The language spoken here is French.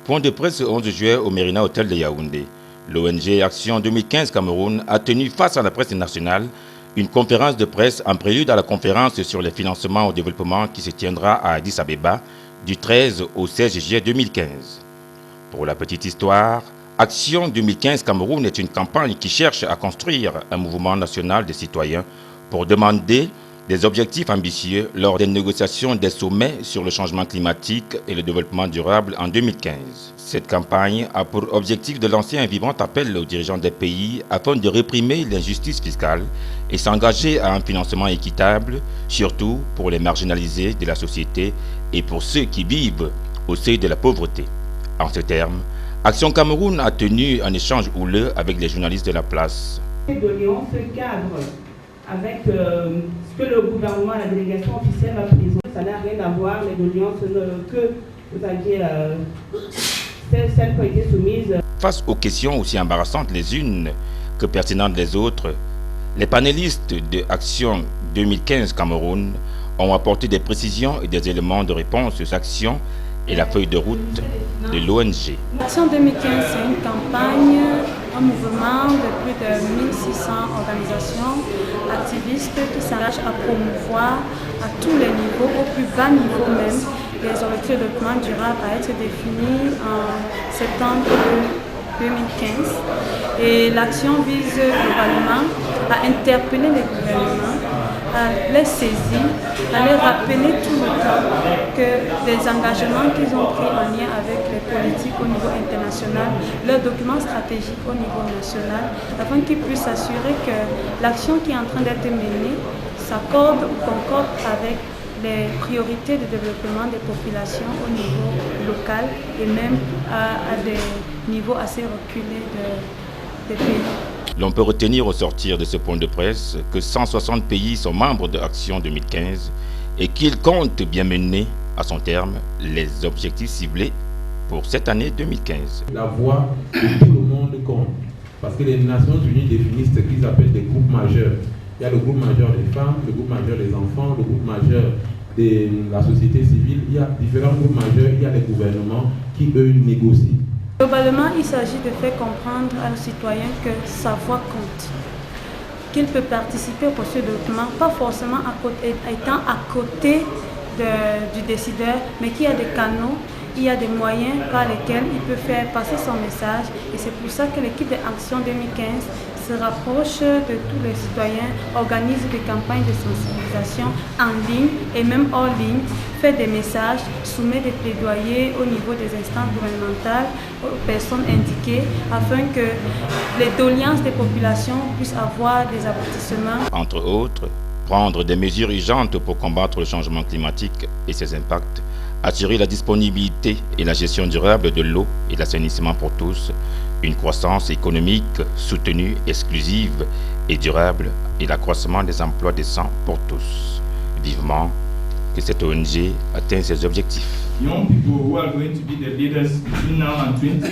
Point de presse le 11 juillet au Mérina Hotel de Yaoundé. L'ONG Action 2015 Cameroun a tenu face à la presse nationale une conférence de presse en prélude à la conférence sur les financements au développement qui se tiendra à Addis Abeba du 13 au 16 juillet 2015. Pour la petite histoire, Action 2015 Cameroun est une campagne qui cherche à construire un mouvement national des citoyens pour demander des objectifs ambitieux lors des négociations des sommets sur le changement climatique et le développement durable en 2015. Cette campagne a pour objectif de lancer un vibrant appel aux dirigeants des pays afin de réprimer l'injustice fiscale et s'engager à un financement équitable, surtout pour les marginalisés de la société et pour ceux qui vivent au seuil de la pauvreté. En ces termes, Action Cameroun a tenu un échange houleux avec les journalistes de la place. Ce cadre avec ce que le gouvernement, la délégation officielle a présentée, ça n'a rien à voir, les doléances que vous aviez, celles qui ont été soumises. Face aux questions aussi embarrassantes les unes que pertinentes les autres, les panélistes de Action 2015 Cameroun ont apporté des précisions et des éléments de réponse aux actions et la feuille de route de l'ONG. Action 2015, c'est une campagne, un mouvement de plus de 1600 organisations activistes qui s'engagent à promouvoir à tous les niveaux, au plus bas niveau même, les objectifs de développement durable à être définis en septembre 2015. Et l'action vise globalement à interpeller les gouvernements, à les saisir, à les rappeler tout le temps que des engagements qu'ils ont pris en lien avec les politiques au niveau international, leurs documents stratégiques au niveau national, afin qu'ils puissent s'assurer que l'action qui est en train d'être menée s'accorde ou concorde avec les priorités de développement des populations au niveau local et même à des niveaux assez reculés des pays. L'on peut retenir au sortir de ce point de presse que 160 pays sont membres de Action 2015 et qu'ils comptent bien mener à son terme les objectifs ciblés pour cette année 2015. La voix de tout le monde compte parce que les Nations Unies définissent ce qu'ils appellent des groupes majeurs. Il y a le groupe majeur des femmes, le groupe majeur des enfants, le groupe majeur de la société civile. Il y a différents groupes majeurs, il y a les gouvernements qui, eux, négocient. Globalement, il s'agit de faire comprendre à nos citoyens que sa voix compte, qu'il peut participer au processus de développement, pas forcément étant à côté du décideur, mais qu'il y a des canaux, il y a des moyens par lesquels il peut faire passer son message. Et c'est pour ça que l'équipe d'Action 2015 se rapproche de tous les citoyens, organise des campagnes de sensibilisation en ligne et même hors ligne, fait des messages, soumet des plaidoyers au niveau des instances gouvernementales aux personnes indiquées afin que les doléances des populations puissent avoir des aboutissements. Entre autres, prendre des mesures urgentes pour combattre le changement climatique et ses impacts, assurer la disponibilité et la gestion durable de l'eau et l'assainissement pour tous, une croissance économique soutenue, exclusive et durable et l'accroissement des emplois décents pour tous. Vivement que cette ONG atteigne ses objectifs. Young people who are going to be the leaders between now and 20